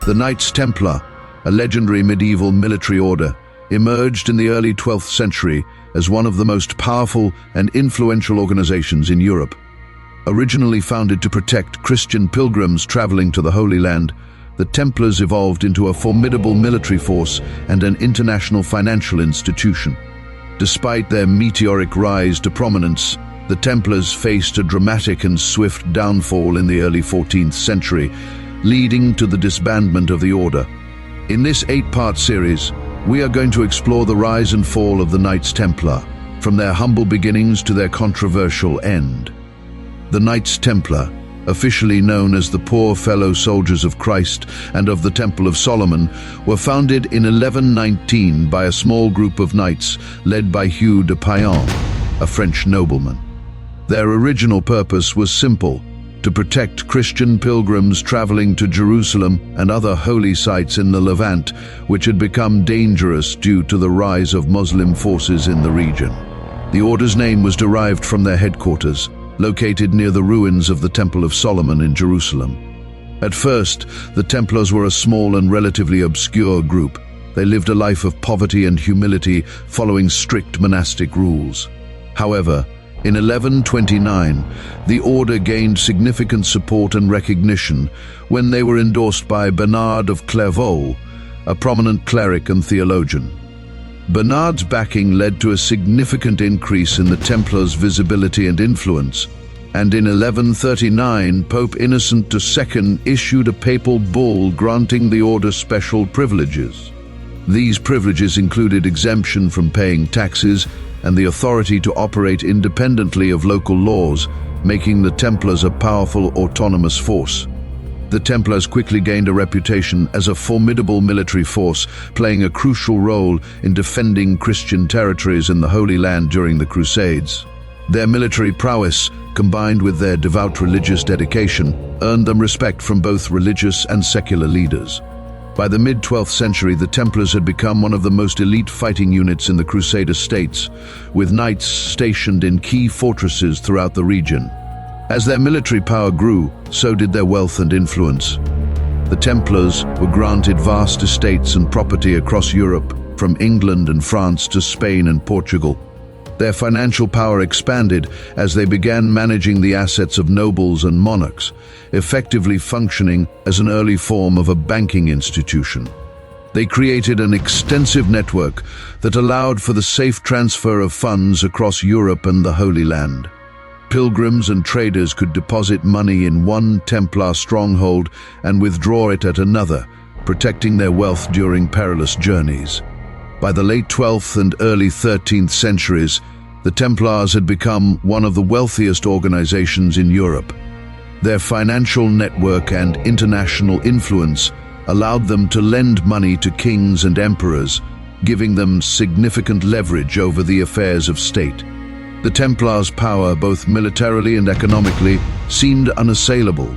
The Knights Templar, a legendary medieval military order, emerged in the early 12th century as one of the most powerful and influential organizations in Europe. Originally founded to protect Christian pilgrims traveling to the Holy Land, the Templars evolved into a formidable military force and an international financial institution. Despite their meteoric rise to prominence, the Templars faced a dramatic and swift downfall in the early 14th century, leading to the disbandment of the order. In this 8-part series, we are going to explore the rise and fall of the Knights Templar, from their humble beginnings to their controversial end. The Knights Templar, officially known as the Poor Fellow Soldiers of Christ and of the Temple of Solomon, were founded in 1119 by a small group of knights led by Hugh de Payens, a French nobleman. Their original purpose was simple: to protect Christian pilgrims traveling to Jerusalem and other holy sites in the Levant, which had become dangerous due to the rise of Muslim forces in the region. The order's name was derived from their headquarters, located near the ruins of the Temple of Solomon in Jerusalem. At first, the Templars were a small and relatively obscure group. They lived a life of poverty and humility, following strict monastic rules. However, in 1129, the order gained significant support and recognition when they were endorsed by Bernard of Clairvaux, a prominent cleric and theologian. Bernard's backing led to a significant increase in the Templars' visibility and influence, and in 1139, Pope Innocent II issued a papal bull granting the order special privileges. These privileges included exemption from paying taxes and the authority to operate independently of local laws, making the Templars a powerful autonomous force. The Templars quickly gained a reputation as a formidable military force, playing a crucial role in defending Christian territories in the Holy Land during the Crusades. Their military prowess, combined with their devout religious dedication, earned them respect from both religious and secular leaders. By the mid-12th century, the Templars had become one of the most elite fighting units in the Crusader states, with knights stationed in key fortresses throughout the region. As their military power grew, so did their wealth and influence. The Templars were granted vast estates and property across Europe, from England and France to Spain and Portugal. Their financial power expanded as they began managing the assets of nobles and monarchs, effectively functioning as an early form of a banking institution. They created an extensive network that allowed for the safe transfer of funds across Europe and the Holy Land. Pilgrims and traders could deposit money in one Templar stronghold and withdraw it at another, protecting their wealth during perilous journeys. By the late 12th and early 13th centuries, the Templars had become one of the wealthiest organizations in Europe. Their financial network and international influence allowed them to lend money to kings and emperors, giving them significant leverage over the affairs of state. The Templars' power, both militarily and economically, seemed unassailable.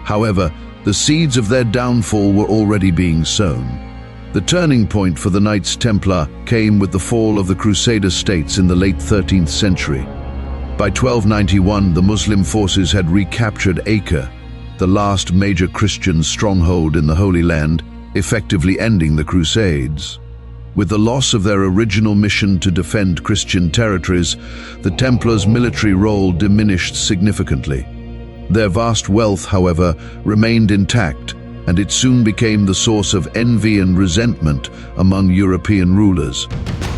However, the seeds of their downfall were already being sown. The turning point for the Knights Templar came with the fall of the Crusader states in the late 13th century. By 1291, the Muslim forces had recaptured Acre, the last major Christian stronghold in the Holy Land, effectively ending the Crusades. With the loss of their original mission to defend Christian territories, the Templars' military role diminished significantly. Their vast wealth, however, remained intact, and it soon became the source of envy and resentment among European rulers.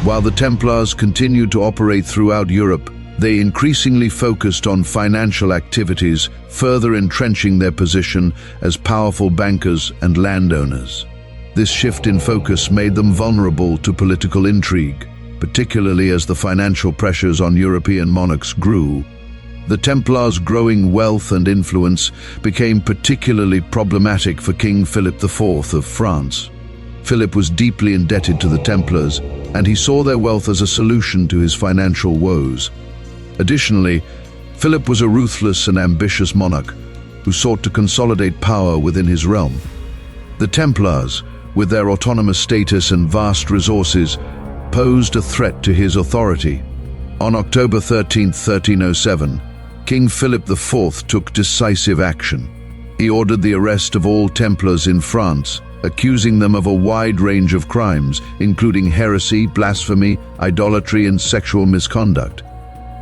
While the Templars continued to operate throughout Europe, they increasingly focused on financial activities, further entrenching their position as powerful bankers and landowners. This shift in focus made them vulnerable to political intrigue, particularly as the financial pressures on European monarchs grew. The Templars' growing wealth and influence became particularly problematic for King Philip IV of France. Philip was deeply indebted to the Templars, and he saw their wealth as a solution to his financial woes. Additionally, Philip was a ruthless and ambitious monarch who sought to consolidate power within his realm. The Templars, with their autonomous status and vast resources, posed a threat to his authority. On October 13, 1307, King Philip IV took decisive action. He ordered the arrest of all Templars in France, accusing them of a wide range of crimes, including heresy, blasphemy, idolatry, and sexual misconduct.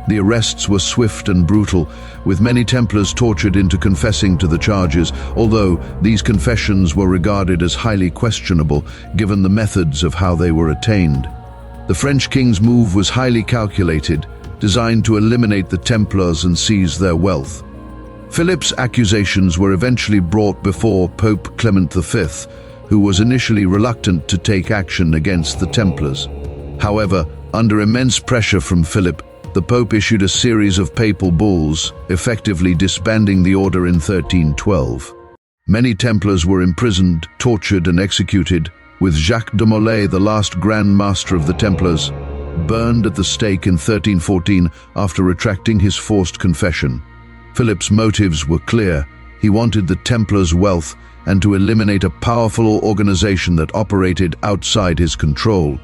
The arrests were swift and brutal, with many Templars tortured into confessing to the charges, although these confessions were regarded as highly questionable given the methods of how they were attained. The French king's move was highly calculated, designed to eliminate the Templars and seize their wealth. Philip's accusations were eventually brought before Pope Clement V, who was initially reluctant to take action against the Templars. However, under immense pressure from Philip, the Pope issued a series of papal bulls, effectively disbanding the order in 1312. Many Templars were imprisoned, tortured, and executed, with Jacques de Molay, the last Grand Master of the Templars, burned at the stake in 1314 after retracting his forced confession. Philip's motives were clear. He wanted the Templars' wealth and to eliminate a powerful organization that operated outside his control.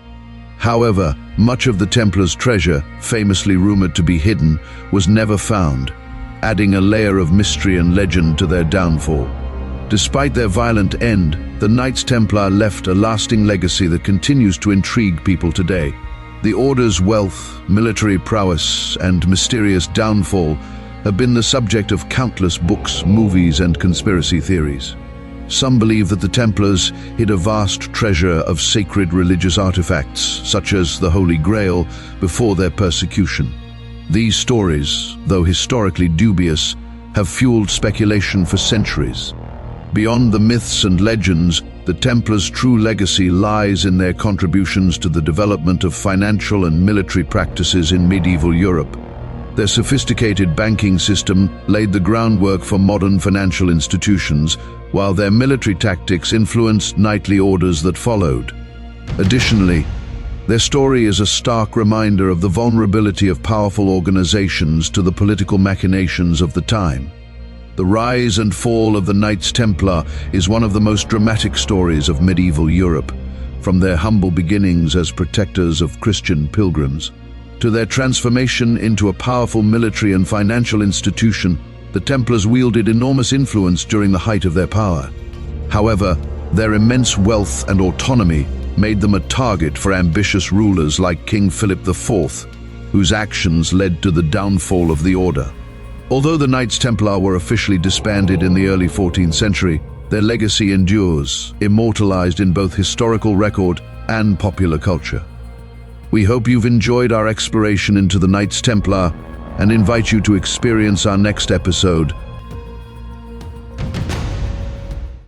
However, much of the Templars' treasure, famously rumored to be hidden, was never found, adding a layer of mystery and legend to their downfall. Despite their violent end, the Knights Templar left a lasting legacy that continues to intrigue people today. The Order's wealth, military prowess, and mysterious downfall have been the subject of countless books, movies, and conspiracy theories. Some believe that the Templars hid a vast treasure of sacred religious artifacts, such as the Holy Grail, before their persecution. These stories, though historically dubious, have fueled speculation for centuries. Beyond the myths and legends, the Templars' true legacy lies in their contributions to the development of financial and military practices in medieval Europe. Their sophisticated banking system laid the groundwork for modern financial institutions, while their military tactics influenced knightly orders that followed. Additionally, their story is a stark reminder of the vulnerability of powerful organizations to the political machinations of the time. The rise and fall of the Knights Templar is one of the most dramatic stories of medieval Europe, from their humble beginnings as protectors of Christian pilgrims to their transformation into a powerful military and financial institution. The Templars wielded enormous influence during the height of their power. However, their immense wealth and autonomy made them a target for ambitious rulers like King Philip IV, whose actions led to the downfall of the order. Although the Knights Templar were officially disbanded in the early 14th century, their legacy endures, immortalized in both historical record and popular culture. We hope you've enjoyed our exploration into the Knights Templar and invite you to experience our next episode